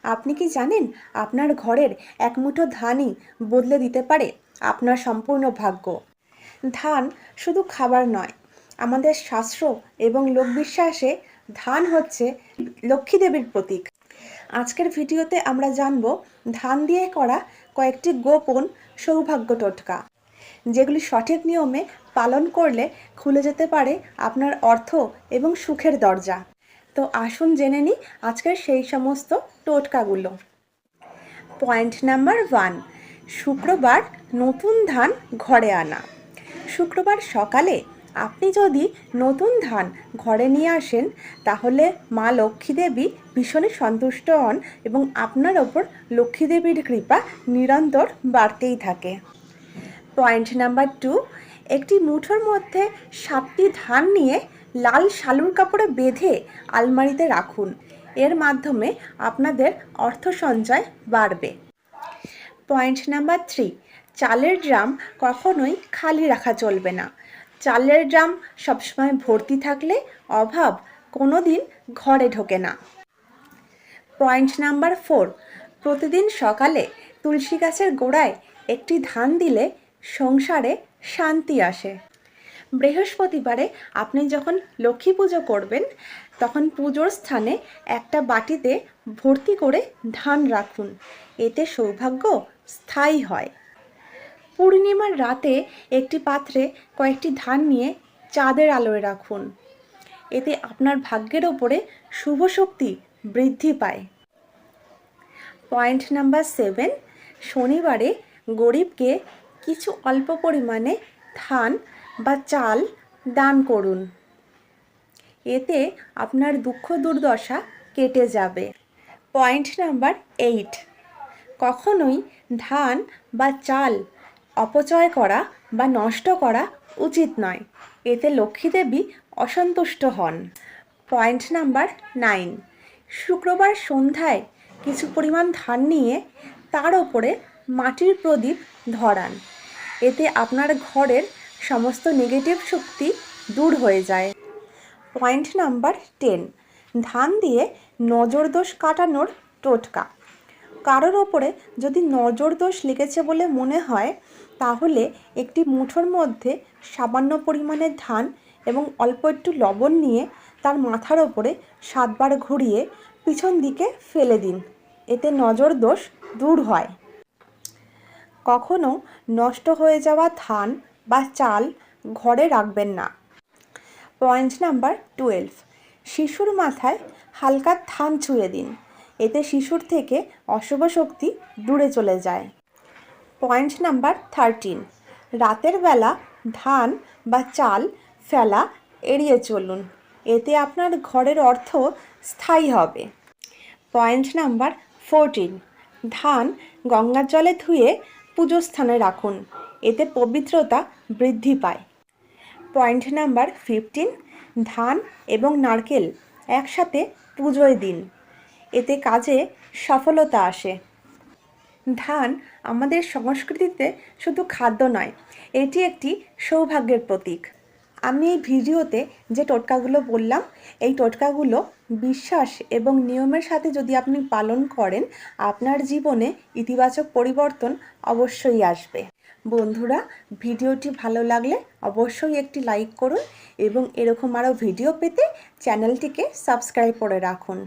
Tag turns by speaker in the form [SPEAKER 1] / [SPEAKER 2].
[SPEAKER 1] আপনি কি জানেন আপনার ঘরের এক মুঠো ধানই বদলে দিতে পারে আপনার সম্পূর্ণ ভাগ্য? ধান শুধু খাবার নয়, আমাদের শাস্ত্র এবং লোকবিশ্বাসে ধান হচ্ছে লক্ষ্মী দেবীর প্রতীক। আজকের ভিডিওতে আমরা জানব ধান দিয়ে করা কয়েকটি গোপন সৌভাগ্য টোটকা, যেগুলি সঠিক নিয়মে পালন করলে খুলে যেতে পারে আপনার অর্থ এবং সুখের দরজা। তো আসুন জেনে নিই আজকের সেই সমস্ত টোটকাগুলো। পয়েন্ট নাম্বার 1, শুক্রবার নতুন ধান ঘরে আনা। শুক্রবার সকালে আপনি যদি নতুন ধান ঘরে নিয়ে আসেন, তাহলে মা লক্ষ্মী দেবী ভীষণই সন্তুষ্ট হন এবং আপনার ওপর লক্ষ্মী দেবীর কৃপা নিরন্তর বাড়তেই থাকে। পয়েন্ট নাম্বার 2, একটি মুঠোর মধ্যে 7টি ধান নিয়ে লাল শালুর কাপড়ে বেঁধে আলমারিতে রাখুন। এর মাধ্যমে আপনাদের অর্থ সঞ্চয় বাড়বে। পয়েন্ট নাম্বার 3, চালের ড্রাম কখনোই খালি রাখা চলবে না। চালের ড্রাম সবসময় ভর্তি থাকলে অভাব কোনো দিন ঘরে ঢোকে না। পয়েন্ট নাম্বার 4, প্রতিদিন সকালে তুলসী গাছের গোড়ায় একটি ধান দিলে সংসারে শান্তি আসে। বৃহস্পতিবারে আপনি যখন লক্ষ্মী পুজো করবেন, তখন পুজোর স্থানে একটা বাটিতে ভর্তি করে ধান রাখুন, এতে সৌভাগ্য স্থায়ী হয়। পূর্ণিমার রাতে একটি পাত্রে কয়েকটি ধান নিয়ে চাঁদের আলোয় রাখুন, এতে আপনার ভাগ্যের ওপরে শুভ শক্তি বৃদ্ধি পায়। পয়েন্ট নাম্বার 7, শনিবারে গরিবকে কিছু অল্প পরিমাণে ধান বা চাল দান করুন, এতে আপনার দুঃখ দুর্দশা কেটে যাবে। পয়েন্ট নাম্বার 8, কখনোই ধান বা চাল অপচয় করা বা নষ্ট করা উচিত নয়, এতে লক্ষ্মী দেবী অসন্তুষ্ট হন। পয়েন্ট নাম্বার 9, শুক্রবার সন্ধ্যায় কিছু পরিমাণ ধান নিয়ে তার ওপরে মাটির প্রদীপ ধরান, এতে আপনার ঘরের সমস্ত নেগেটিভ শক্তি দূর হয়ে যায়। পয়েন্ট নাম্বার 10, ধান দিয়ে নজর দোষ কাটানোর টোটকা। কারোর ওপরে যদি নজর দোষ লেগেছে বলে মনে হয়, তাহলে একটি মুঠোর মধ্যে সামান্য পরিমাণে ধান এবং অল্প একটু লবণ নিয়ে তার মাথার ওপরে 7 বার ঘুরিয়ে পিছন দিকে ফেলে দিন, এতে নজর দোষ দূর হয়। কখনো নষ্ট হয়ে যাওয়া ধান বা চাল ঘরে রাখবেন না। পয়েন্ট নাম্বার 12, শিশুর মাথায় হালকা ধান ছুঁয়ে দিন, এতে শিশুর থেকে অশুভ শক্তি দূরে চলে যায়। পয়েন্ট নাম্বার 13, রাতের বেলা ধান বা চাল ফেলা এড়িয়ে চলুন, এতে আপনার ঘরের অর্থ স্থায়ী হবে। পয়েন্ট নাম্বার 14, ধান গঙ্গার জলে ধুয়ে পুজোর স্থানে রাখুন, এতে পবিত্রতা বৃদ্ধি পায়। পয়েন্ট নাম্বার 15, ধান এবং নারকেল একসাথে পুজোয় দিন, এতে কাজে সফলতা আসে। ধান আমাদের সংস্কৃতিতে শুধু খাদ্য নয়, এটি একটি সৌভাগ্যের প্রতীক। আমি এই ভিডিওতে যে টোটকাগুলো বললাম, এই টোটকাগুলো বিশ্বাস এবং নিয়মের সাথে যদি আপনি পালন করেন, আপনার জীবনে ইতিবাচক পরিবর্তন অবশ্যই আসবে। বন্ধুরা, ভিডিওটি ভালো লাগলে অবশ্যই একটি লাইক করুন এবং এরকম আরও ভিডিও পেতে চ্যানেলটিকে সাবস্ক্রাইব করে রাখুন।